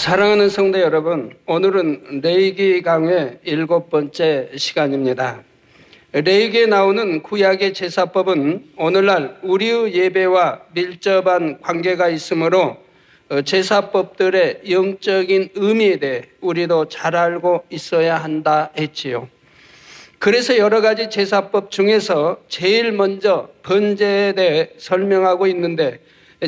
사랑하는 성도 여러분, 오늘은 레위기 강의 7번째 시간입니다. 레위기에 나오는 구약의 제사법은 오늘날 우리의 예배와 밀접한 관계가 있으므로 제사법들의 영적인 의미에 대해 우리도 잘 알고 있어야 한다 했지요. 그래서 여러 가지 제사법 중에서 제일 먼저 번제에 대해 설명하고 있는데,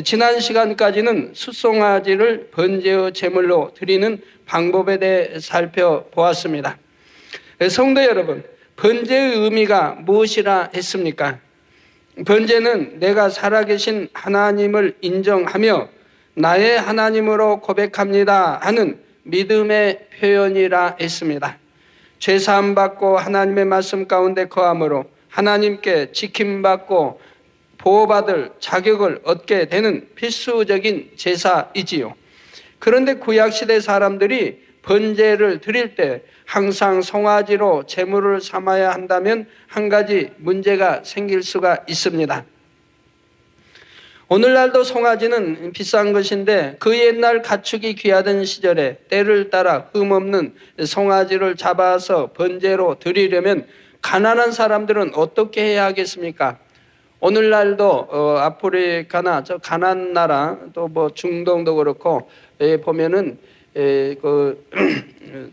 지난 시간까지는 숫송아지를 번제의 제물로 드리는 방법에 대해 살펴보았습니다. 성도 여러분, 번제의 의미가 무엇이라 했습니까? 번제는 내가 살아계신 하나님을 인정하며 나의 하나님으로 고백합니다 하는 믿음의 표현이라 했습니다. 죄사함 받고 하나님의 말씀 가운데 거함으로 하나님께 지킴받고 보호받을 자격을 얻게 되는 필수적인 제사이지요. 그런데 구약시대 사람들이 번제를 드릴 때 항상 송아지로 제물을 삼아야 한다면 한 가지 문제가 생길 수가 있습니다. 오늘날도 송아지는 비싼 것인데 그 옛날 가축이 귀하던 시절에 때를 따라 흠없는 송아지를 잡아서 번제로 드리려면 가난한 사람들은 어떻게 해야 하겠습니까? 오늘날도 아프리카나 저 가난 나라 또 뭐 중동도 그렇고 보면은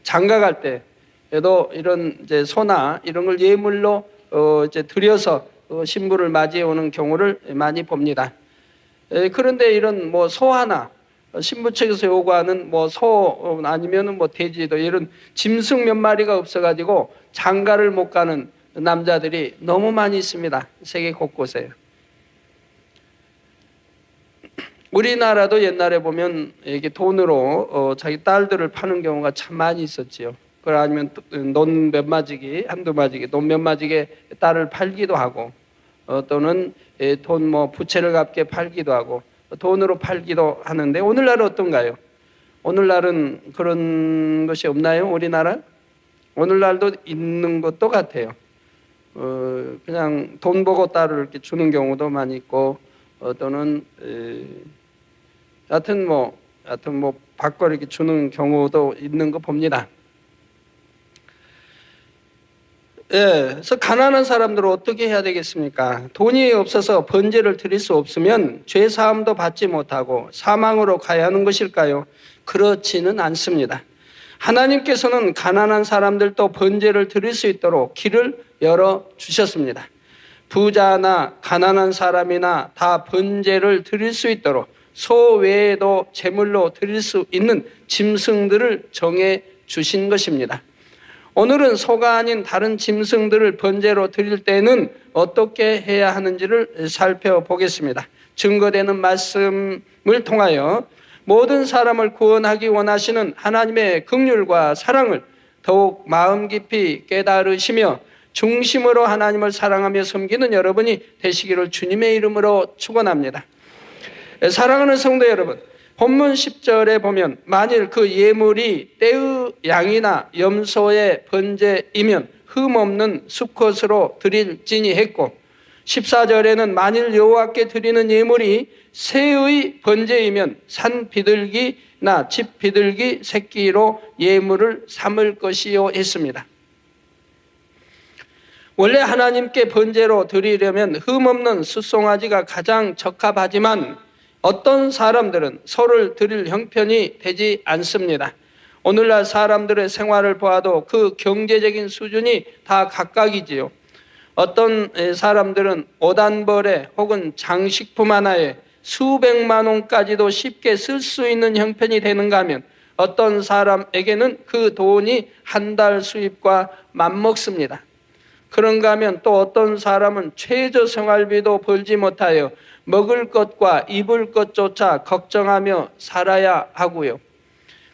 장가 갈 때에도 이런 이제 소나 이런 걸 예물로 이제 드려서 신부를 맞이해 오는 경우를 많이 봅니다. 그런데 이런 뭐 소 하나 신부 측에서 요구하는 뭐 소 아니면은 뭐 돼지도 이런 짐승 몇 마리가 없어가지고 장가를 못 가는 남자들이 너무 많이 있습니다. 세계 곳곳에. 우리나라도 옛날에 보면 이게 돈으로 자기 딸들을 파는 경우가 참 많이 있었지요. 그걸 아니면 논 몇 마지기, 한두 마지기, 논 몇 마지기에 딸을 팔기도 하고, 또는 돈 뭐 부채를 갚게 팔기도 하고, 돈으로 팔기도 하는데, 오늘날은 어떤가요? 오늘날은 그런 것이 없나요? 우리나라? 오늘날도 있는 것도 같아요. 그냥 돈 보고 딸을 이렇게 주는 경우도 많이 있고, 또는 하여튼 뭐 받고 이렇게 주는 경우도 있는 거 봅니다. 그래서 가난한 사람들은 어떻게 해야 되겠습니까? 돈이 없어서 번제를 드릴 수 없으면 죄 사함도 받지 못하고 사망으로 가야 하는 것일까요? 그렇지는 않습니다. 하나님께서는 가난한 사람들도 번제를 드릴 수 있도록 길을 열어주셨습니다. 부자나 가난한 사람이나 다 번제를 드릴 수 있도록 소 외에도 제물로 드릴 수 있는 짐승들을 정해 주신 것입니다. 오늘은 소가 아닌 다른 짐승들을 번제로 드릴 때는 어떻게 해야 하는지를 살펴보겠습니다. 증거되는 말씀을 통하여 모든 사람을 구원하기 원하시는 하나님의 긍휼과 사랑을 더욱 마음 깊이 깨달으시며 중심으로 하나님을 사랑하며 섬기는 여러분이 되시기를 주님의 이름으로 축원합니다. 사랑하는 성도 여러분, 본문 10절에 보면 만일 그 예물이 떼의 양이나 염소의 번제이면 흠없는 수컷으로 드릴지니 했고, 14절에는 만일 여호와께 드리는 예물이 새의 번제이면 산 비둘기나 집 비둘기 새끼로 예물을 삼을 것이요 했습니다. 원래 하나님께 번제로 드리려면 흠없는 숫송아지가 가장 적합하지만 어떤 사람들은 소를 드릴 형편이 되지 않습니다. 오늘날 사람들의 생활을 보아도 그 경제적인 수준이 다 각각이지요. 어떤 사람들은 옷 한 벌에 혹은 장식품 하나에 수백만 원까지도 쉽게 쓸 수 있는 형편이 되는가 하면 어떤 사람에게는 그 돈이 한 달 수입과 맞먹습니다. 그런가 하면 또 어떤 사람은 최저 생활비도 벌지 못하여 먹을 것과 입을 것조차 걱정하며 살아야 하고요.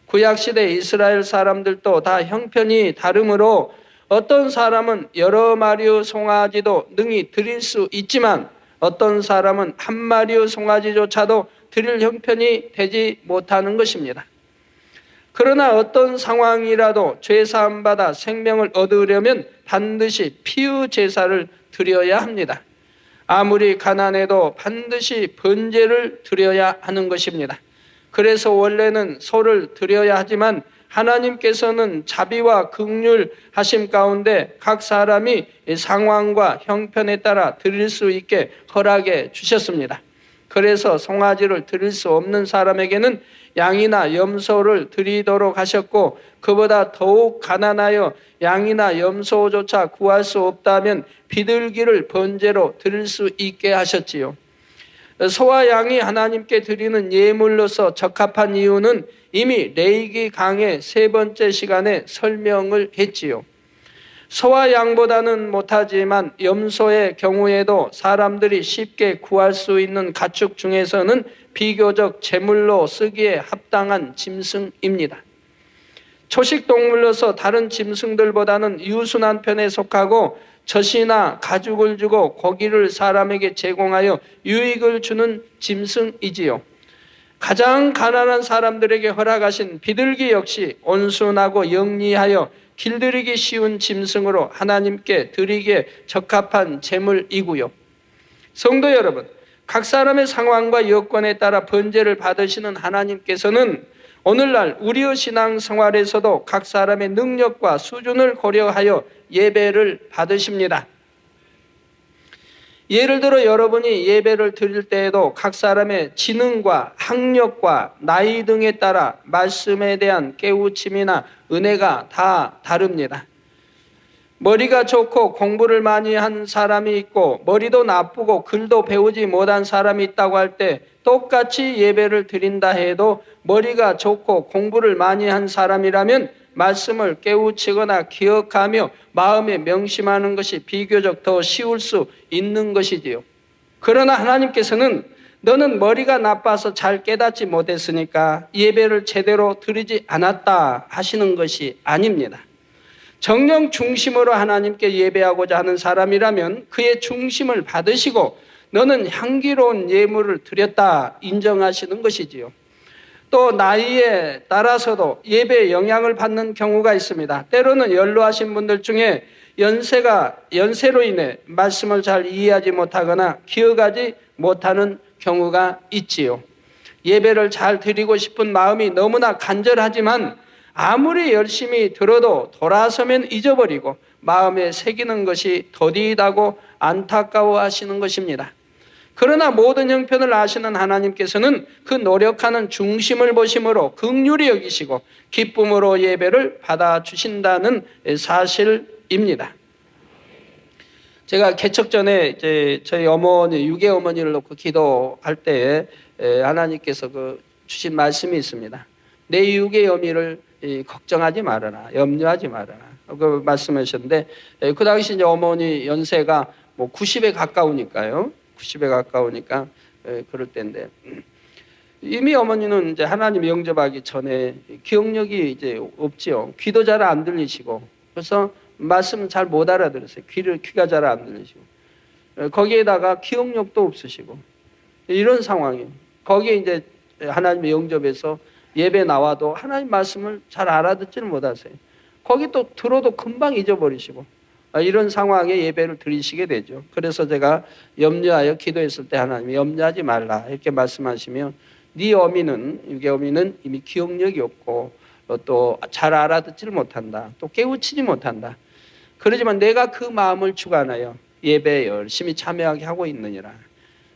구약시대 이스라엘 사람들도 다 형편이 다르므로 어떤 사람은 여러 마리의 송아지도 능히 드릴 수 있지만 어떤 사람은 한 마리의 송아지조차도 드릴 형편이 되지 못하는 것입니다. 그러나 어떤 상황이라도 죄사함 받아 생명을 얻으려면 반드시 피의 제사를 드려야 합니다. 아무리 가난해도 반드시 번제를 드려야 하는 것입니다. 그래서 원래는 소를 드려야 하지만 하나님께서는 자비와 긍휼 하심 가운데 각 사람이 상황과 형편에 따라 드릴 수 있게 허락해 주셨습니다. 그래서 송아지를 드릴 수 없는 사람에게는 양이나 염소를 드리도록 하셨고, 그보다 더욱 가난하여 양이나 염소조차 구할 수 없다면 비둘기를 번제로 드릴 수 있게 하셨지요. 소와 양이 하나님께 드리는 예물로서 적합한 이유는 이미 레위기 강의 3번째 시간에 설명을 했지요. 소와 양보다는 못하지만 염소의 경우에도 사람들이 쉽게 구할 수 있는 가축 중에서는 비교적 제물로 쓰기에 합당한 짐승입니다. 초식동물로서 다른 짐승들보다는 유순한 편에 속하고 젖이나 가죽을 주고 고기를 사람에게 제공하여 유익을 주는 짐승이지요. 가장 가난한 사람들에게 허락하신 비둘기 역시 온순하고 영리하여 길들이기 쉬운 짐승으로 하나님께 드리기에 적합한 제물이고요. 성도 여러분, 각 사람의 상황과 여건에 따라 번제를 받으시는 하나님께서는 오늘날 우리의 신앙생활에서도 각 사람의 능력과 수준을 고려하여 예배를 받으십니다. 예를 들어 여러분이 예배를 드릴 때에도 각 사람의 지능과 학력과 나이 등에 따라 말씀에 대한 깨우침이나 은혜가 다 다릅니다. 머리가 좋고 공부를 많이 한 사람이 있고 머리도 나쁘고 글도 배우지 못한 사람이 있다고 할 때 똑같이 예배를 드린다 해도 머리가 좋고 공부를 많이 한 사람이라면 말씀을 깨우치거나 기억하며 마음에 명심하는 것이 비교적 더 쉬울 수 있는 것이지요. 그러나 하나님께서는 너는 머리가 나빠서 잘 깨닫지 못했으니까 예배를 제대로 드리지 않았다 하시는 것이 아닙니다. 정령 중심으로 하나님께 예배하고자 하는 사람이라면 그의 중심을 받으시고 너는 향기로운 예물을 드렸다 인정하시는 것이지요. 또 나이에 따라서도 예배에 영향을 받는 경우가 있습니다. 때로는 연로하신 분들 중에 연세로 인해 말씀을 잘 이해하지 못하거나 기억하지 못하는 경우가 있지요. 예배를 잘 드리고 싶은 마음이 너무나 간절하지만 아무리 열심히 들어도 돌아서면 잊어버리고 마음에 새기는 것이 더디다고 안타까워하시는 것입니다. 그러나 모든 형편을 아시는 하나님께서는 그 노력하는 중심을 보심으로 긍휼히 여기시고 기쁨으로 예배를 받아주신다는 사실입니다. 제가 개척 전에 이제 저희 어머니, 유괴 어머니를 놓고 기도할 때 하나님께서 주신 말씀이 있습니다. 내 유괴 어미를 걱정하지 말아라, 염려하지 말아라. 그 말씀하셨는데 그 당시 이제 어머니 연세가 90에 가까우니까요. 90에 가까우니까 그럴 때인데 이미 어머니는 이제 하나님 영접하기 전에 기억력이 이제 없지요. 귀도 잘 안 들리시고 그래서 말씀 잘 못 알아들으세요. 귀가 잘 안 들리시고 거기에다가 기억력도 없으시고 이런 상황이에요. 거기에 이제 하나님의 영접에서 예배 나와도 하나님 말씀을 잘 알아듣지를 못하세요. 거기 또 들어도 금방 잊어버리시고 이런 상황에 예배를 드리시게 되죠. 그래서 제가 염려하여 기도했을 때 하나님이 염려하지 말라 이렇게 말씀하시면 네 어미는 유괴 어미는 이미 기억력이 없고 또 잘 알아듣지를 못한다. 또 깨우치지 못한다. 그러지만 내가 그 마음을 주관하여 예배에 열심히 참여하게 하고 있느니라.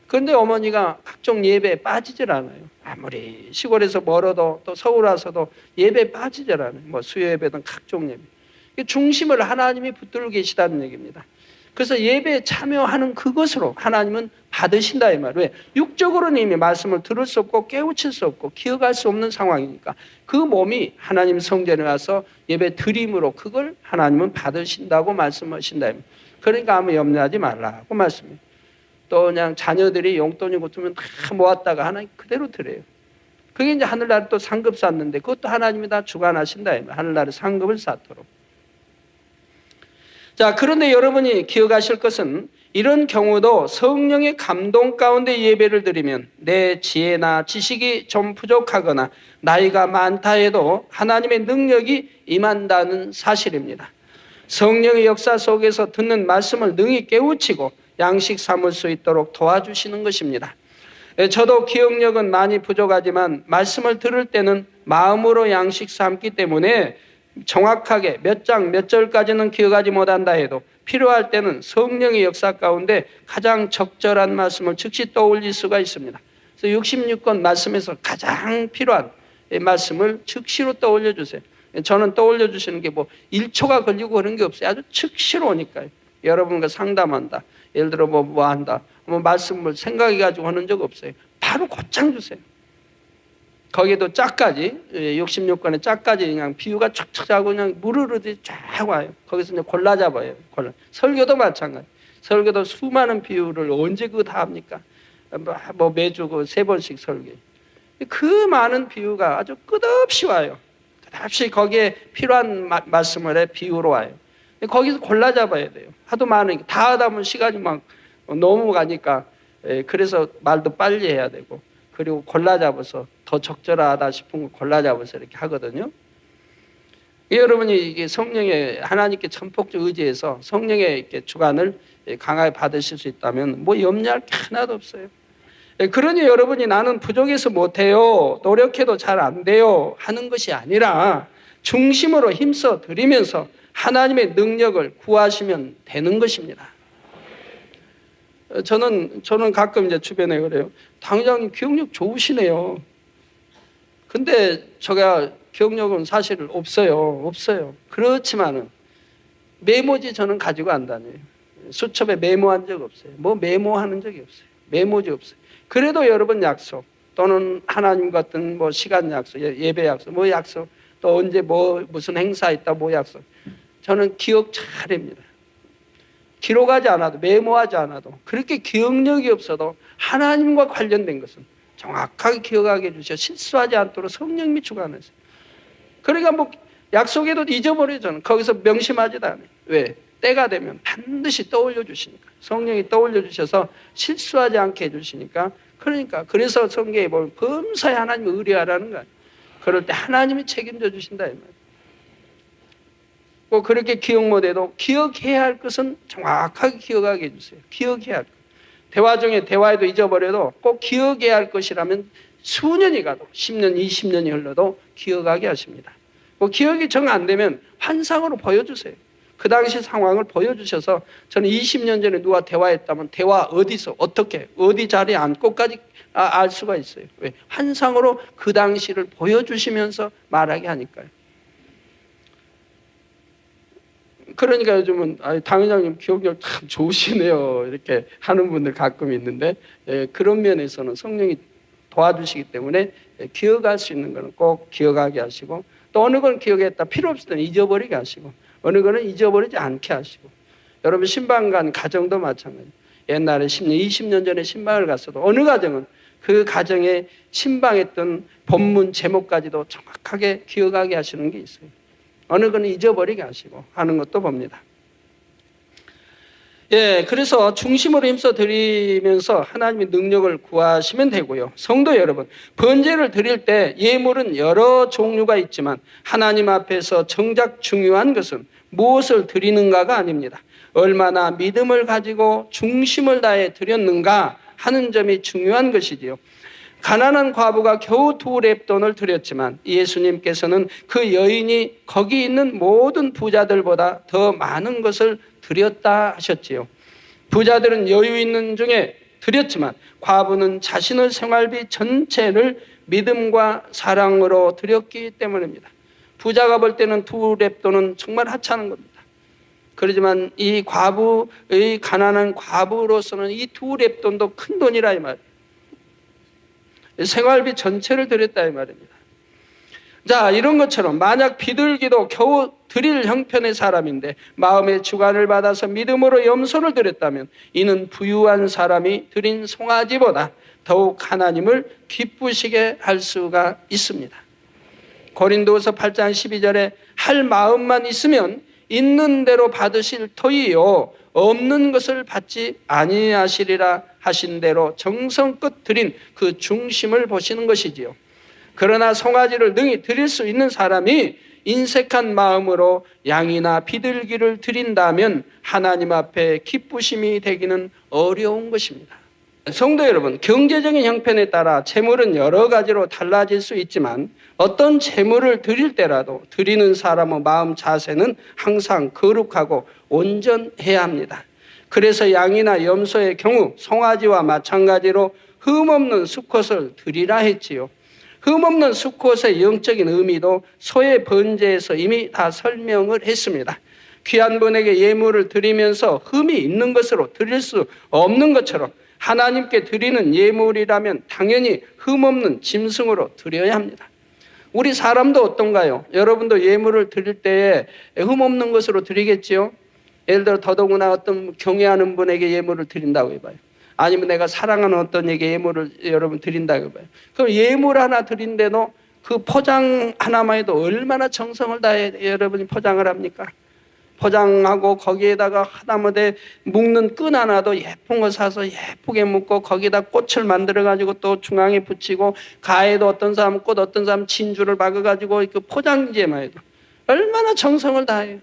그런데 어머니가 각종 예배에 빠지질 않아요. 아무리 시골에서 멀어도 또 서울 와서도 예배에 빠지질 않아요. 수요 예배든 각종 예배. 중심을 하나님이 붙들고 계시다는 얘기입니다. 그래서 예배에 참여하는 그것으로 하나님은 받으신다 이 말. 왜? 육적으로는 이미 말씀을 들을 수 없고 깨우칠 수 없고 기억할 수 없는 상황이니까 그 몸이 하나님 성전에 와서 예배 드림으로 그걸 하나님은 받으신다고 말씀하신다. 그러니까 아무 염려하지 말라고 말씀해요. 또 그냥 자녀들이 용돈이 붙으면 다 모았다가 하나님 그대로 드려요. 그게 이제 하늘나라에 또 상급 쌓는데 그것도 하나님이 다 주관하신다. 하늘나라에 상급을 쌓도록. 자, 그런데 여러분이 기억하실 것은 이런 경우도 성령의 감동 가운데 예배를 드리면 내 지혜나 지식이 좀 부족하거나 나이가 많다 해도 하나님의 능력이 임한다는 사실입니다. 성령의 역사 속에서 듣는 말씀을 능히 깨우치고 양식 삼을 수 있도록 도와주시는 것입니다. 저도 기억력은 많이 부족하지만 말씀을 들을 때는 마음으로 양식 삼기 때문에 정확하게 몇 장 몇 절까지는 기억하지 못한다 해도 필요할 때는 성령의 역사 가운데 가장 적절한 말씀을 즉시 떠올릴 수가 있습니다. 그래서 66권 말씀에서 가장 필요한 말씀을 즉시로 떠올려 주세요. 저는 떠올려 주시는 게 뭐 1초가 걸리고 그런 게 없어요. 아주 즉시로 오니까요. 여러분과 상담한다, 예를 들어 뭐 한다, 뭐 말씀을 생각해 가지고 하는 적 없어요. 바로 곧장 주세요. 거기에도 짝까지, 66권의 짝까지 그냥 비유가 촥촥 하고 그냥 물 흐르듯이 쫙 와요. 거기서 이제 골라 잡아요. 설교도 마찬가지. 설교도 수많은 비유를 언제 그거 다 합니까? 뭐 매주 그 3번씩 설교. 그 많은 비유가 아주 끝없이 와요. 끝없이 거기에 필요한 말씀을 해 비유로 와요. 거기서 골라 잡아야 돼요. 하도 많으니까. 다 하다 보면 시간이 막 너무 가니까, 그래서 말도 빨리 해야 되고, 그리고 골라 잡아서 더 적절하다 싶은 거 골라 잡아서 이렇게 하거든요. 여러분이 이게 성령의 하나님께 전폭적 의지해서 성령의 이렇게 주관을 강하게 받으실 수 있다면 뭐 염려할 게 하나도 없어요. 그러니 여러분이 나는 부족해서 못해요, 노력해도 잘 안 돼요 하는 것이 아니라 중심으로 힘써 드리면서 하나님의 능력을 구하시면 되는 것입니다. 저는 가끔 이제 주변에 그래요. 당장님 기억력 좋으시네요. 근데 제가 기억력은 사실 없어요. 그렇지만은 메모지 저는 가지고 안 다녀요. 수첩에 메모한 적 없어요. 뭐 메모하는 적이 없어요. 메모지 없어요. 그래도 여러분 약속 또는 하나님 같은 뭐 시간 약속, 예배 약속, 뭐 약속, 또 언제 뭐 무슨 행사 있다 뭐 약속, 저는 기억 잘합니다. 기록하지 않아도, 메모하지 않아도, 그렇게 기억력이 없어도 하나님과 관련된 것은 정확하게 기억하게 해주셔 실수하지 않도록 성령님이 주관하세요. 그러니까 뭐 약속에도 잊어버려요. 저는 거기서 명심하지도 않아요. 왜? 때가 되면 반드시 떠올려 주시니까. 성령이 떠올려 주셔서 실수하지 않게 해주시니까. 그래서 성경에 보면 범사에 하나님을 의뢰하라는 거예요. 그럴 때 하나님이 책임져 주신다 이 말이에요. 꼭 그렇게 기억 못해도 기억해야 할 것은 정확하게 기억하게 해주세요. 기억해야 할 것. 대화 중에 대화에도 잊어버려도 꼭 기억해야 할 것이라면 수년이 가도 10년, 20년이 흘러도 기억하게 하십니다. 뭐 기억이 정 안 되면 환상으로 보여주세요. 그 당시 상황을 보여주셔서, 저는 20년 전에 누가 대화했다면 대화 어디서 어떻게 어디 자리에 앉고까지 알 수가 있어요. 왜? 환상으로 그 당시를 보여주시면서 말하게 하니까요. 그러니까 요즘은 당회장님 기억력 참 좋으시네요 이렇게 하는 분들 가끔 있는데, 그런 면에서는 성령이 도와주시기 때문에 기억할 수 있는 것은 꼭 기억하게 하시고, 또 어느 건 기억했다 필요 없을 때는 잊어버리게 하시고, 어느 거는 잊어버리지 않게 하시고. 여러분 신방 간 가정도 마찬가지예요. 옛날에 10년, 20년 전에 신방을 갔어도 어느 가정은 그 가정에 신방했던 본문 제목까지도 정확하게 기억하게 하시는 게 있어요. 어느 거는 잊어버리게 하시고 하는 것도 봅니다. 그래서 중심으로 힘써 드리면서 하나님의 능력을 구하시면 되고요. 성도 여러분, 번제를 드릴 때 예물은 여러 종류가 있지만 하나님 앞에서 정작 중요한 것은 무엇을 드리는가가 아닙니다. 얼마나 믿음을 가지고 중심을 다해 드렸는가 하는 점이 중요한 것이지요. 가난한 과부가 겨우 2렙돈을 드렸지만 예수님께서는 그 여인이 거기 있는 모든 부자들보다 더 많은 것을 드렸다 하셨지요. 부자들은 여유 있는 중에 드렸지만 과부는 자신의 생활비 전체를 믿음과 사랑으로 드렸기 때문입니다. 부자가 볼 때는 2렙돈은 정말 하찮은 겁니다. 그렇지만 이 과부의 가난한 과부로서는 이 2렙돈도 큰 돈이라 이 말이에요. 생활비 전체를 드렸다 이 말입니다. 자, 이런 것처럼 만약 비둘기도 겨우 드릴 형편의 사람인데 마음의 주관을 받아서 믿음으로 염소를 드렸다면 이는 부유한 사람이 드린 송아지보다 더욱 하나님을 기쁘시게 할 수가 있습니다. 고린도서 8장 12절에 할 마음만 있으면 있는 대로 받으실 터이요 없는 것을 받지 아니하시리라 하신 대로 정성껏 드린 그 중심을 보시는 것이지요. 그러나 송아지를 능히 드릴 수 있는 사람이 인색한 마음으로 양이나 비둘기를 드린다면 하나님 앞에 기쁘심이 되기는 어려운 것입니다. 성도 여러분, 경제적인 형편에 따라 재물은 여러 가지로 달라질 수 있지만 어떤 재물을 드릴 때라도 드리는 사람의 마음 자세는 항상 거룩하고 온전해야 합니다. 그래서 양이나 염소의 경우 송아지와 마찬가지로 흠없는 수컷을 드리라 했지요. 흠없는 수컷의 영적인 의미도 소의 번제에서 이미 다 설명을 했습니다. 귀한 분에게 예물을 드리면서 흠이 있는 것으로 드릴 수 없는 것처럼 하나님께 드리는 예물이라면 당연히 흠없는 짐승으로 드려야 합니다. 우리 사람도 어떤가요? 여러분도 예물을 드릴 때에 흠없는 것으로 드리겠지요? 예를 들어 더더구나 어떤 경외하는 분에게 예물을 드린다고 해봐요. 아니면 내가 사랑하는 어떤 에게 예물을 여러분 드린다고 해봐요. 그럼 예물 하나 드린데도 그 포장 하나만 해도 얼마나 정성을 다해 여러분이 포장을 합니까? 포장하고 거기에다가 하다못해 묶는 끈 하나도 예쁜 거 사서 예쁘게 묶고 거기다 꽃을 만들어가지고 또 중앙에 붙이고 가에도 어떤 사람은 꽃 어떤 사람은 진주를 박아가지고 그 포장지에만 해도 얼마나 정성을 다해요.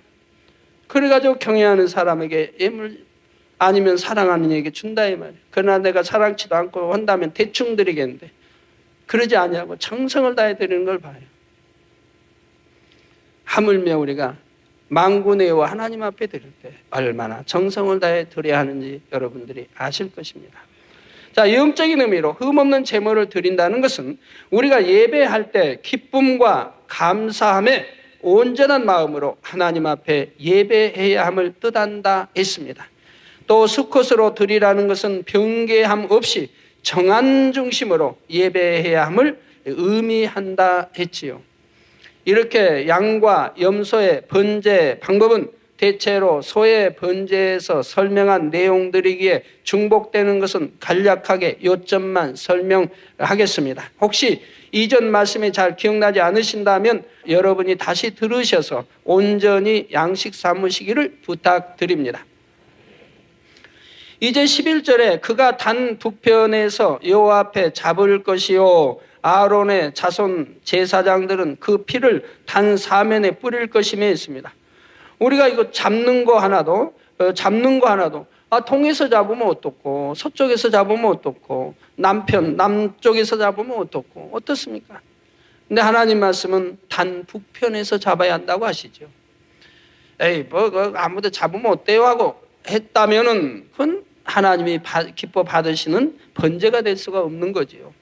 그래가지고 경외하는 사람에게 예물 아니면 사랑하는 이에게 준다 이 말이에요. 그러나 내가 사랑치도 않고 한다면 대충 드리겠는데 그러지 아니하고 정성을 다해 드리는 걸 봐요. 하물며 우리가 만군의 여호와 하나님 앞에 드릴 때 얼마나 정성을 다해 드려야 하는지 여러분들이 아실 것입니다. 자, 영적인 의미로 흠없는 제물을 드린다는 것은 우리가 예배할 때 기쁨과 감사함에 온전한 마음으로 하나님 앞에 예배해야 함을 뜻한다 했습니다. 또 수컷으로 드리라는 것은 변개함 없이 정한 중심으로 예배해야 함을 의미한다 했지요. 이렇게 양과 염소의 번제 방법은 대체로 소의 번제에서 설명한 내용들이기에 중복되는 것은 간략하게 요점만 설명하겠습니다. 혹시 이전 말씀이 잘 기억나지 않으신다면 여러분이 다시 들으셔서 온전히 양식 삼으시기를 부탁드립니다. 이제 11절에 그가 단 북편에서 여호와 앞에 잡을 것이요 아론의 자손 제사장들은 그 피를 단 사면에 뿌릴 것이며 했습니다. 우리가 이거 잡는 거 하나도 동에서 잡으면 어떻고 서쪽에서 잡으면 어떻고 남쪽에서 잡으면 어떻고 어떻습니까? 근데 하나님 말씀은 단 북편에서 잡아야 한다고 하시죠. 에이 아무데 잡으면 어때요 하고 했다면은 그건 하나님이 기뻐 받으시는 번제가 될 수가 없는 거지요.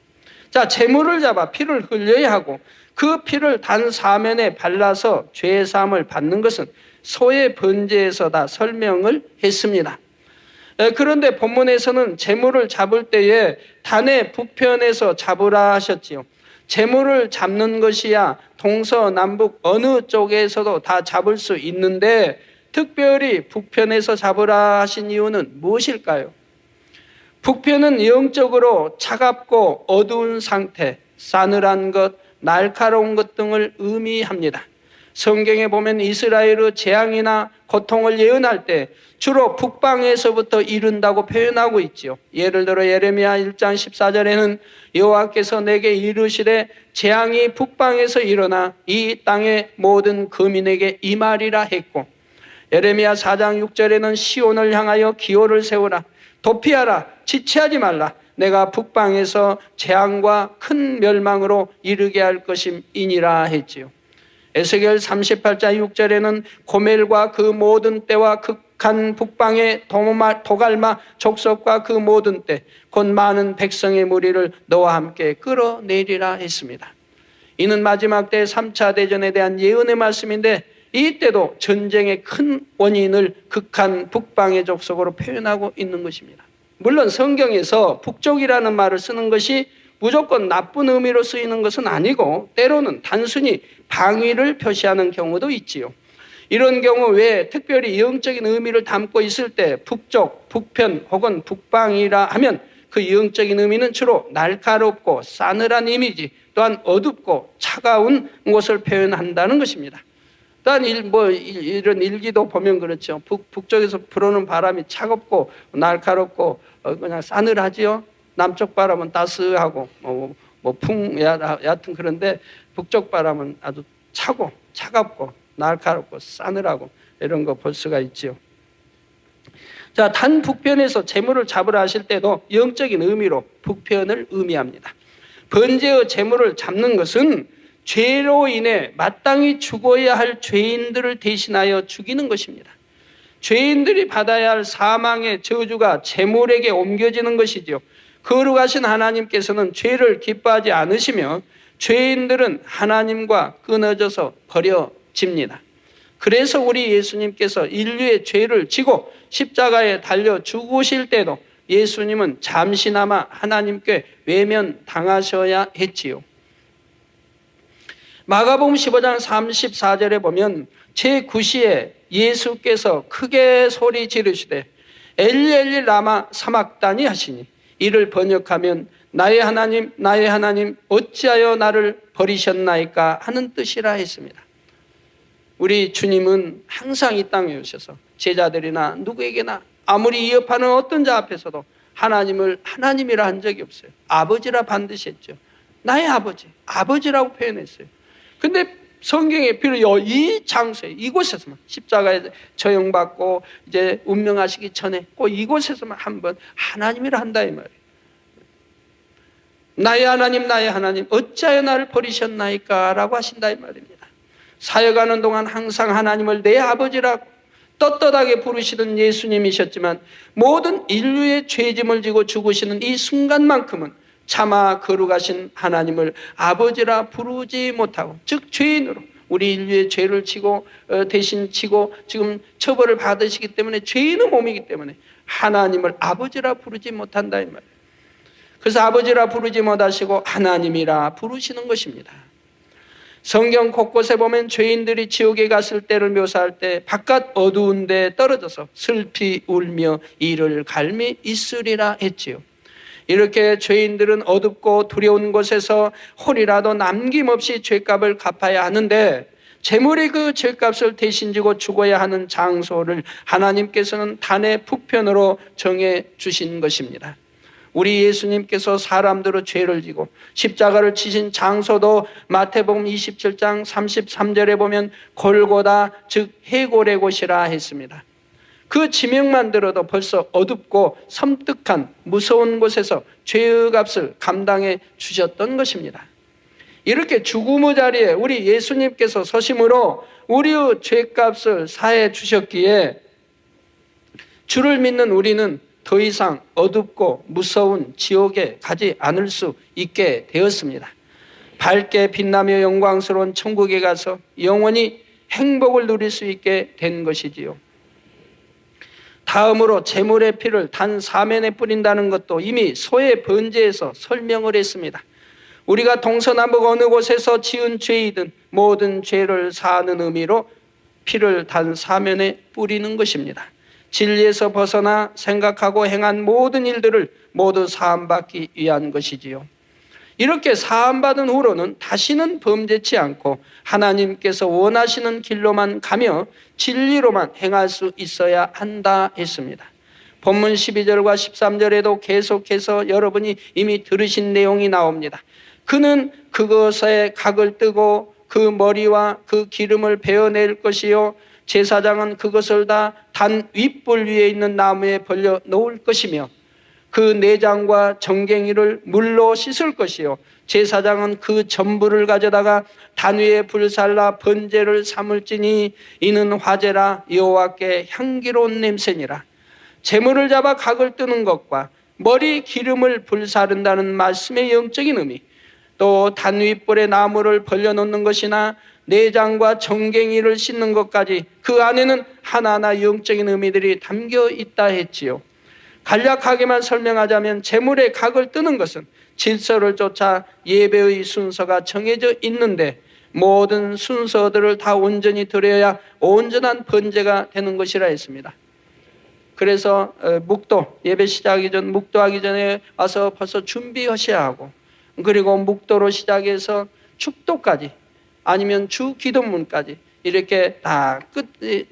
자, 제물을 잡아 피를 흘려야 하고 그 피를 단 사면에 발라서 죄 사함을 받는 것은 소의 번제에서 다 설명을 했습니다. 그런데 본문에서는 제물을 잡을 때에 단의 북편에서 잡으라 하셨지요. 제물을 잡는 것이야 동서남북 어느 쪽에서도 다 잡을 수 있는데 특별히 북편에서 잡으라 하신 이유는 무엇일까요? 북편은 영적으로 차갑고 어두운 상태, 싸늘한 것, 날카로운 것 등을 의미합니다. 성경에 보면 이스라엘의 재앙이나 고통을 예언할 때 주로 북방에서부터 이른다고 표현하고 있죠. 예를 들어 예레미야 1장 14절에는 여호와께서 내게 이르시되 재앙이 북방에서 일어나 이 땅의 모든 거민에게 임하리라 했고, 예레미야 4장 6절에는 시온을 향하여 기호를 세우라, 도피하라, 지체하지 말라, 내가 북방에서 재앙과 큰 멸망으로 이르게 할 것임이니라 했지요. 에스겔 38장 6절에는 고멜과 그 모든 때와 극한 북방의 도갈마 족속과 그 모든 때 곧 많은 백성의 무리를 너와 함께 끌어내리라 했습니다. 이는 마지막 때 3차 대전에 대한 예언의 말씀인데 이때도 전쟁의 큰 원인을 극한 북방의 족속으로 표현하고 있는 것입니다. 물론 성경에서 북쪽이라는 말을 쓰는 것이 무조건 나쁜 의미로 쓰이는 것은 아니고 때로는 단순히 방위를 표시하는 경우도 있지요. 이런 경우 외에 특별히 영적인 의미를 담고 있을 때 북쪽, 북편 혹은 북방이라 하면 그 영적인 의미는 주로 날카롭고 싸늘한 이미지, 또한 어둡고 차가운 것을 표현한다는 것입니다. 또한 이런 일기도 보면 그렇죠. 북쪽에서 불어오는 바람이 차갑고 날카롭고 그냥 싸늘하지요. 남쪽 바람은 따스하고 여하튼 그런데 북쪽 바람은 아주 차갑고 날카롭고 싸늘하고 이런 거 볼 수가 있지요. 자, 단 북편에서 재물을 잡으라 하실 때도 영적인 의미로 북편을 의미합니다. 번제의 재물을 잡는 것은 죄로 인해 마땅히 죽어야 할 죄인들을 대신하여 죽이는 것입니다. 죄인들이 받아야 할 사망의 저주가 재물에게 옮겨지는 것이지요. 거룩하신 하나님께서는 죄를 기뻐하지 않으시며 죄인들은 하나님과 끊어져서 버려집니다. 그래서 우리 예수님께서 인류의 죄를 지고 십자가에 달려 죽으실 때도 예수님은 잠시나마 하나님께 외면당하셔야 했지요. 마가복음 15장 34절에 보면 제9시에 예수께서 크게 소리 지르시되 엘리 엘리 라마 사막다니 하시니, 이를 번역하면 나의 하나님 나의 하나님 어찌하여 나를 버리셨나이까 하는 뜻이라 했습니다. 우리 주님은 항상 이 땅에 오셔서 제자들이나 누구에게나 아무리 위협하는 어떤 자 앞에서도 하나님을 하나님이라 한 적이 없어요. 아버지라 반드시 했죠. 나의 아버지, 아버지라고 표현했어요. 근데 성경에 비록 이 장소에, 이곳에서만 십자가에 처형받고 이제 운명하시기 전에 꼭 이곳에서만 한번 하나님이라 한다 이 말이에요. 나의 하나님 나의 하나님 어찌하여 나를 버리셨나이까 라고 하신다 이 말입니다. 사역하는 동안 항상 하나님을 내 아버지라고 떳떳하게 부르시던 예수님이셨지만 모든 인류의 죄짐을 지고 죽으시는 이 순간만큼은 차마 거룩하신 하나님을 아버지라 부르지 못하고, 즉 죄인으로 우리 인류의 죄를 지고 대신 지고 지금 처벌을 받으시기 때문에 죄인의 몸이기 때문에 하나님을 아버지라 부르지 못한다 이 말이에요. 그래서 아버지라 부르지 못하시고 하나님이라 부르시는 것입니다. 성경 곳곳에 보면 죄인들이 지옥에 갔을 때를 묘사할 때 바깥 어두운 데 떨어져서 슬피 울며 이를 갈미 있으리라 했지요. 이렇게 죄인들은 어둡고 두려운 곳에서 홀이라도 남김없이 죄값을 갚아야 하는데, 재물이 그 죄값을 대신 지고 죽어야 하는 장소를 하나님께서는 단의 북편으로 정해 주신 것입니다. 우리 예수님께서 사람들의 죄를 지고 십자가를 치신 장소도 마태복음 27장 33절에 보면 골고다, 즉 해골의 곳이라 했습니다. 그 지명만 들어도 벌써 어둡고 섬뜩한 무서운 곳에서 죄의 값을 감당해 주셨던 것입니다. 이렇게 죽음의 자리에 우리 예수님께서 서심으로 우리의 죄값을 사해 주셨기에 주를 믿는 우리는 더 이상 어둡고 무서운 지옥에 가지 않을 수 있게 되었습니다. 밝게 빛나며 영광스러운 천국에 가서 영원히 행복을 누릴 수 있게 된 것이지요. 다음으로 제물의 피를 단 사면에 뿌린다는 것도 이미 소의 번제에서 설명을 했습니다. 우리가 동서남북 어느 곳에서 지은 죄이든 모든 죄를 사하는 의미로 피를 단 사면에 뿌리는 것입니다. 진리에서 벗어나 생각하고 행한 모든 일들을 모두 사함받기 위한 것이지요. 이렇게 사함받은 후로는 다시는 범죄치 않고 하나님께서 원하시는 길로만 가며 진리로만 행할 수 있어야 한다 했습니다. 본문 12절과 13절에도 계속해서 여러분이 이미 들으신 내용이 나옵니다. 그는 그것에 각을 뜨고 그 머리와 그 기름을 베어낼 것이요 제사장은 그것을 다 단 윗불 위에 있는 나무에 벌려 놓을 것이며 그 내장과 정갱이를 물로 씻을 것이요 제사장은 그 전부를 가져다가 단 위에 불살라 번제를 삼을지니 이는 화제라 여호와께 향기로운 냄새니라. 제물을 잡아 각을 뜨는 것과 머리 기름을 불사른다는 말씀의 영적인 의미, 또 단 윗불에 나무를 벌려놓는 것이나 내장과 정갱이를 씻는 것까지 그 안에는 하나하나 영적인 의미들이 담겨 있다 했지요. 간략하게만 설명하자면 제물의 각을 뜨는 것은 질서를 쫓아 예배의 순서가 정해져 있는데 모든 순서들을 다 온전히 드려야 온전한 번제가 되는 것이라 했습니다. 그래서 묵도, 예배 시작하기 전 묵도하기 전에 와서 벌써 준비하셔야 하고, 그리고 묵도로 시작해서 축도까지 아니면 주 기도문까지 이렇게 다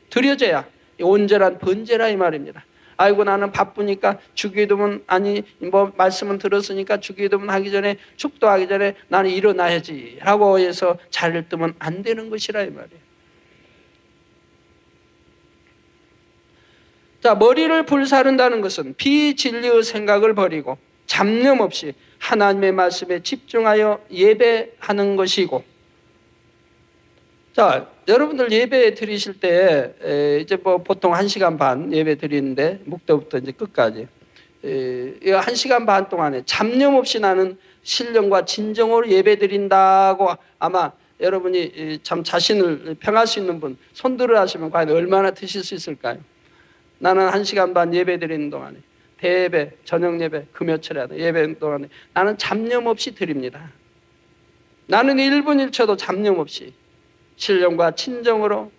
드려져야 온전한 번제라 이 말입니다. 아이고 나는 바쁘니까 주기도문 아니 뭐 말씀은 들었으니까 주기도문 하기 전에 축도하기 전에 나는 일어나야지 라고 해서 자리를 뜨면 안 되는 것이라 이 말이에요. 자, 머리를 불사른다는 것은 비진리의 생각을 버리고 잡념 없이 하나님의 말씀에 집중하여 예배하는 것이고, 자, 여러분들 예배 드리실 때 이제 뭐 보통 1시간 반 예배 드리는데 묵도부터 이제 끝까지 이 1시간 반 동안에 잡념 없이 나는 신령과 진정으로 예배 드린다고 아마 여러분이 참 자신을 평할 수 있는 분 손들어 하시면 과연 얼마나 드실 수 있을까요? 나는 1시간 반 예배 드리는 동안에 대예배, 저녁 예배, 금요철에 예배 동안에 나는 잡념 없이 드립니다. 나는 1분 1초도 잡념 없이 신령과 친정으로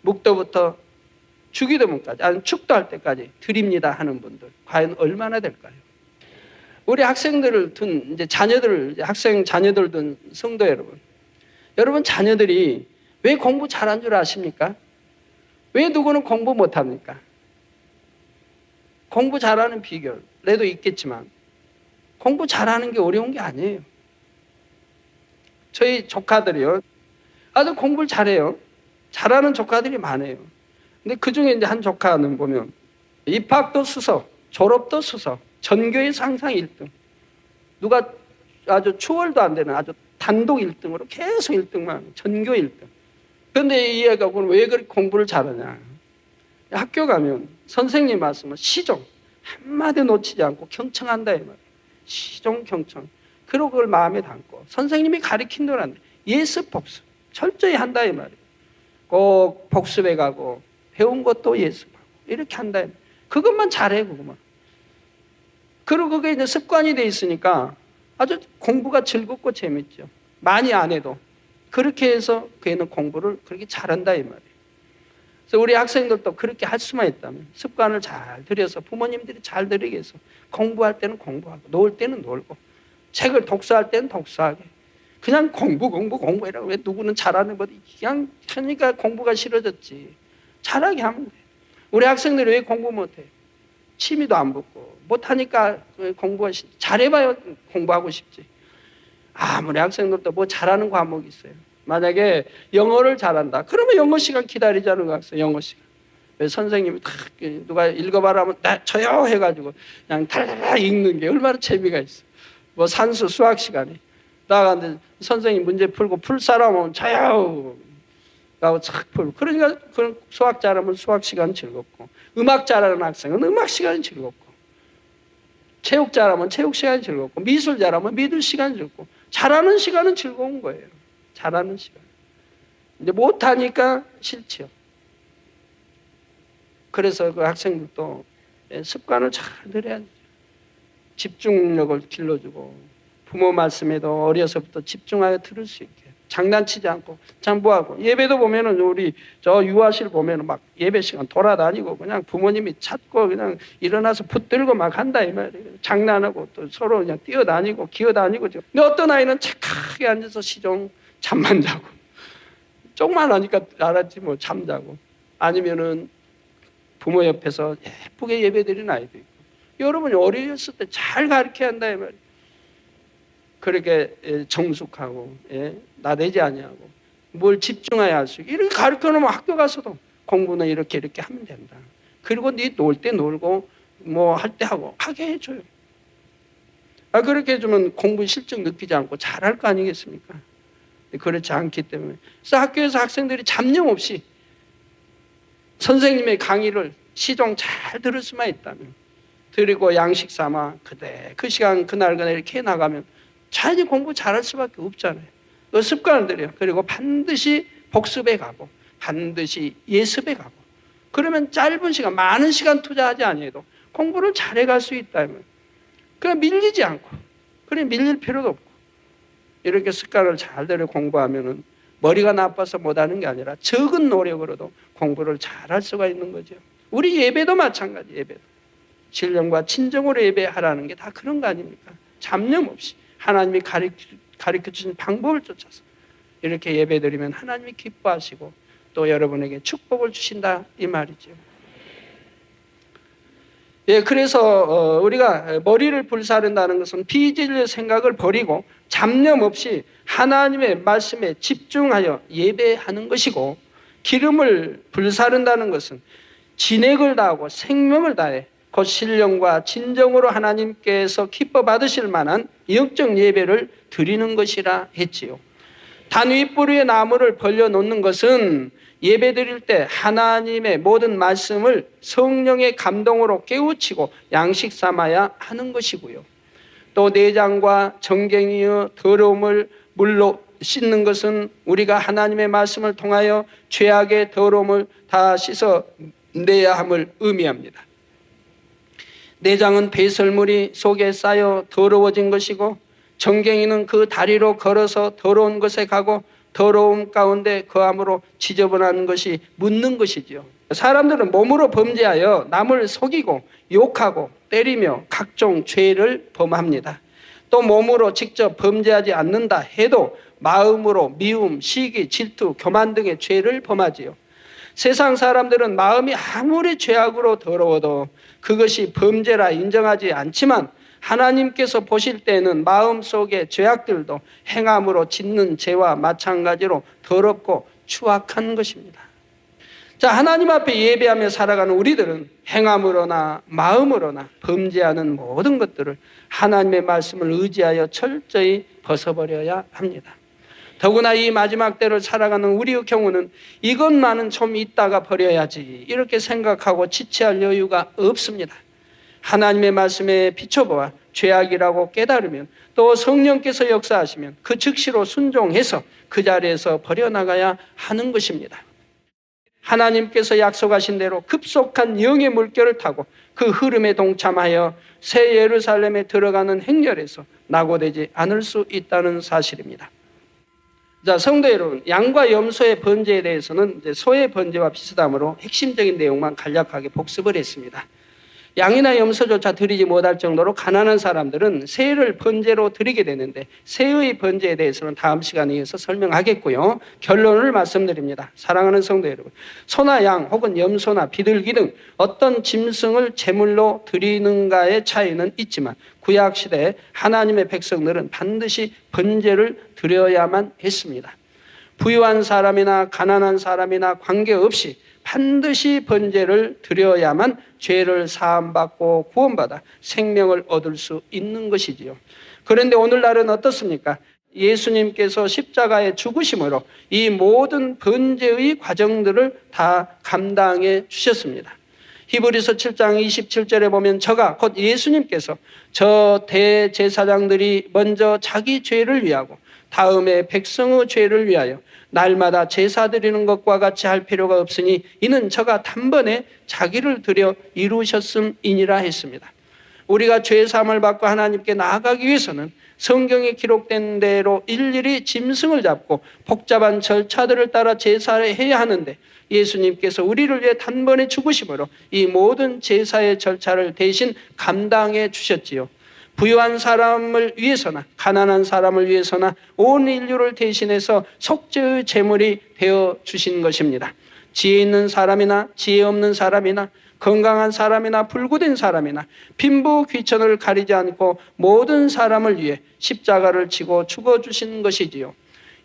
묵도부터 주기도문까지 아니 축도할 때까지 드립니다 하는 분들 과연 얼마나 될까요? 우리 학생들을 둔 이제 자녀들 학생 자녀들 둔 성도 여러분 자녀들이 왜 공부 잘한 줄 아십니까? 왜 누구는 공부 못합니까? 공부 잘하는 비결도 있겠지만 공부 잘하는 게 어려운 게 아니에요. 저희 조카들이요 아주 공부를 잘해요. 잘하는 조카들이 많아요. 근데 그중에 이제 한 조카는 보면 입학도 수석, 졸업도 수석, 전교에서 항상 1등. 누가 아주 추월도 안 되는 아주 단독 1등으로 계속 1등만 전교 1등. 그런데 이 애가 왜 그렇게 공부를 잘하냐. 학교 가면 선생님 말씀은 시종 한마디 놓치지 않고 경청한다 이 말이에요. 시종 경청. 그리고 그걸 마음에 담고 선생님이 가르친 대로 한다. 예습 복습 철저히 한다 이 말이에요. 꼭 복습해 가고 배운 것도 예습하고 이렇게 한다. 그것만 잘해 그것만. 그리고 그게 이제 습관이 돼 있으니까 아주 공부가 즐겁고 재밌죠. 많이 안 해도 그렇게 해서 그 애는 공부를 그렇게 잘한다 이 말이에요. 그래서 우리 학생들도 그렇게 할 수만 있다면 습관을 잘 들여서 부모님들이 잘 들이게 해서 공부할 때는 공부하고 놀 때는 놀고 책을 독서할 때는 독서하게 그냥 공부이라고 왜 누구는 잘하는 거 그냥 하니까 공부가 싫어졌지. 잘하게 하면 돼. 우리 학생들이 왜 공부 못해? 취미도 안 붙고 못하니까 공부가 잘해봐야 공부하고 싶지. 아무리 학생들도 뭐 잘하는 과목이 있어요. 만약에 영어를 잘한다. 그러면 영어 시간 기다리자는 거 같아요. 영어 시간. 왜 선생님이 탁 누가 읽어봐라 하면 저요 해가지고 그냥 달달달 읽는 게 얼마나 재미가 있어. 뭐 산수 수학 시간에 나가는데 선생님 문제 풀고 풀 사람은 저요 하고 착 풀고 그러니까 그런 수학 잘하면 수학 시간 즐겁고 음악 잘하는 학생은 음악 시간이 즐겁고 체육 잘하면 체육 시간이 즐겁고 미술 잘하면 미술 시간이 즐겁고 잘하는 시간은 즐거운 거예요. 잘하는 시간. 이제 못하니까 싫지요. 그래서 그 학생들도 습관을 잘 들여야죠. 집중력을 길러주고 부모 말씀에도 어려서부터 집중하여 들을 수 있게 장난치지 않고 장부하고 예배도 보면은 우리 저 유아실 보면은 막 예배 시간 돌아다니고 그냥 부모님이 찾고 그냥 일어나서 붙들고 막 한다 이 말이에요. 장난하고 또 서로 그냥 뛰어다니고 기어다니고. 근데 어떤 아이는 착하게 앉아서 시종 잠만 자고 조금만 하니까 알았지 뭐 잠자고 아니면은 부모 옆에서 예쁘게 예배드리는 아이도 있고. 여러분이 어렸을 때 잘 가르쳐야 한다 이 말이에요. 그렇게 정숙하고 나대지 아니하고 뭘 집중해야 할 수 있게 이렇게 가르쳐놓으면 학교 가서도 공부는 이렇게 하면 된다. 그리고 네 놀 때 놀고 뭐 할 때 하고 하게 해줘요. 그렇게 해주면 공부 실증 느끼지 않고 잘할 거 아니겠습니까? 그렇지 않기 때문에 그래서 학교에서 학생들이 잡념 없이 선생님의 강의를 시종 잘 들을 수만 있다면 드리고 양식 삼아 그대 그 시간 그날 이렇게 해나가면 자연히 공부 잘할 수밖에 없잖아요. 그 습관을 들여요. 그리고 반드시 복습에 가고 반드시 예습에 가고 그러면 짧은 시간 많은 시간 투자하지 아니해도 공부를 잘해갈 수 있다면 그냥 밀리지 않고 그래 밀릴 필요도 없고 이렇게 습관을 잘 들여 공부하면은 머리가 나빠서 못하는 게 아니라 적은 노력으로도 공부를 잘할 수가 있는 거죠. 우리 예배도 마찬가지. 예배도 신령과 친정으로 예배하라는 게 다 그런 거 아닙니까? 잡념 없이 하나님이 가르쳐 주신 방법을 쫓아서 이렇게 예배드리면 하나님이 기뻐하시고 또 여러분에게 축복을 주신다 이 말이죠. 그래서 우리가 머리를 불사른다는 것은 비진리의 생각을 버리고 잡념 없이 하나님의 말씀에 집중하여 예배하는 것이고 기름을 불사른다는 것은 진액을 다하고 생명을 다해 곧 신령과 진정으로 하나님께서 기뻐 받으실 만한 영적 예배를 드리는 것이라 했지요. 단 윗부리에 나무를 벌려놓는 것은 예배 드릴 때 하나님의 모든 말씀을 성령의 감동으로 깨우치고 양식 삼아야 하는 것이고요. 또 내장과 정갱이의 더러움을 물로 씻는 것은 우리가 하나님의 말씀을 통하여 죄악의 더러움을 다 씻어내야 함을 의미합니다. 내장은 배설물이 속에 쌓여 더러워진 것이고, 정갱이는 그 다리로 걸어서 더러운 것에 가고 더러움 가운데 거함으로 지저분한 것이 묻는 것이지요. 사람들은 몸으로 범죄하여 남을 속이고 욕하고 때리며 각종 죄를 범합니다. 또 몸으로 직접 범죄하지 않는다 해도 마음으로 미움, 시기, 질투, 교만 등의 죄를 범하지요. 세상 사람들은 마음이 아무리 죄악으로 더러워도 그것이 범죄라 인정하지 않지만, 하나님께서 보실 때는 마음속의 죄악들도 행함으로 짓는 죄와 마찬가지로 더럽고 추악한 것입니다. 자, 하나님 앞에 예배하며 살아가는 우리들은 행함으로나 마음으로나 범죄하는 모든 것들을 하나님의 말씀을 의지하여 철저히 벗어버려야 합니다. 더구나 이 마지막 때를 살아가는 우리의 경우는 이것만은 좀 이따가 버려야지 이렇게 생각하고 지체할 여유가 없습니다. 하나님의 말씀에 비춰보아 죄악이라고 깨달으면, 또 성령께서 역사하시면 그 즉시로 순종해서 그 자리에서 버려나가야 하는 것입니다. 하나님께서 약속하신 대로 급속한 영의 물결을 타고 그 흐름에 동참하여 새 예루살렘에 들어가는 행렬에서 낙오되지 않을 수 있다는 사실입니다. 자, 성도 여러분, 양과 염소의 번제에 대해서는 이제 소의 번제와 비슷하므로 핵심적인 내용만 간략하게 복습을 했습니다. 양이나 염소조차 드리지 못할 정도로 가난한 사람들은 새를 번제로 드리게 되는데, 새의 번제에 대해서는 다음 시간에 이어서 설명하겠고요. 결론을 말씀드립니다. 사랑하는 성도 여러분, 소나 양 혹은 염소나 비둘기 등 어떤 짐승을 제물로 드리는가의 차이는 있지만, 구약시대에 하나님의 백성들은 반드시 번제를 드려야만 했습니다. 부유한 사람이나 가난한 사람이나 관계없이 반드시 번제를 드려야만 죄를 사함받고 구원받아 생명을 얻을 수 있는 것이지요. 그런데 오늘날은 어떻습니까? 예수님께서 십자가에 죽으심으로 이 모든 번제의 과정들을 다 감당해 주셨습니다. 히브리서 7장 27절에 보면 저가 곧 예수님께서 저 대제사장들이 먼저 자기 죄를 위하고 다음에 백성의 죄를 위하여 날마다 제사 드리는 것과 같이 할 필요가 없으니 이는 저가 단번에 자기를 드려 이루셨음이니라 했습니다. 우리가 죄 사함을 받고 하나님께 나아가기 위해서는 성경에 기록된 대로 일일이 짐승을 잡고 복잡한 절차들을 따라 제사를 해야 하는데, 예수님께서 우리를 위해 단번에 죽으심으로 이 모든 제사의 절차를 대신 감당해 주셨지요. 부유한 사람을 위해서나 가난한 사람을 위해서나 온 인류를 대신해서 속죄의 제물이 되어 주신 것입니다. 지혜 있는 사람이나 지혜 없는 사람이나 건강한 사람이나 불구된 사람이나 빈부 귀천을 가리지 않고 모든 사람을 위해 십자가를 지고 죽어주신 것이지요.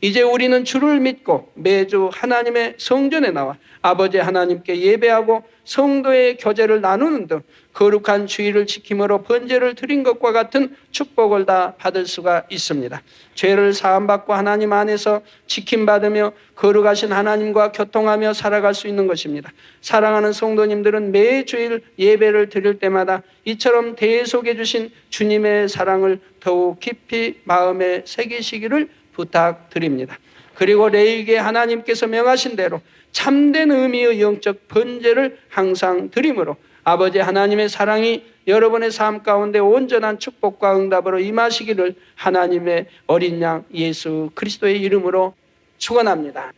이제 우리는 주를 믿고 매주 하나님의 성전에 나와 아버지 하나님께 예배하고 성도의 교제를 나누는 등 거룩한 주의를 지킴으로 번제를 드린 것과 같은 축복을 다 받을 수가 있습니다. 죄를 사함받고 하나님 안에서 지킴받으며 거룩하신 하나님과 교통하며 살아갈 수 있는 것입니다. 사랑하는 성도님들은 매주일 예배를 드릴 때마다 이처럼 대속해 주신 주님의 사랑을 더욱 깊이 마음에 새기시기를 부탁드립니다. 그리고 레위기에 하나님께서 명하신 대로 참된 의미의 영적 번제를 항상 드림으로 아버지 하나님의 사랑이 여러분의 삶 가운데 온전한 축복과 응답으로 임하시기를 하나님의 어린 양 예수 그리스도의 이름으로 축원합니다.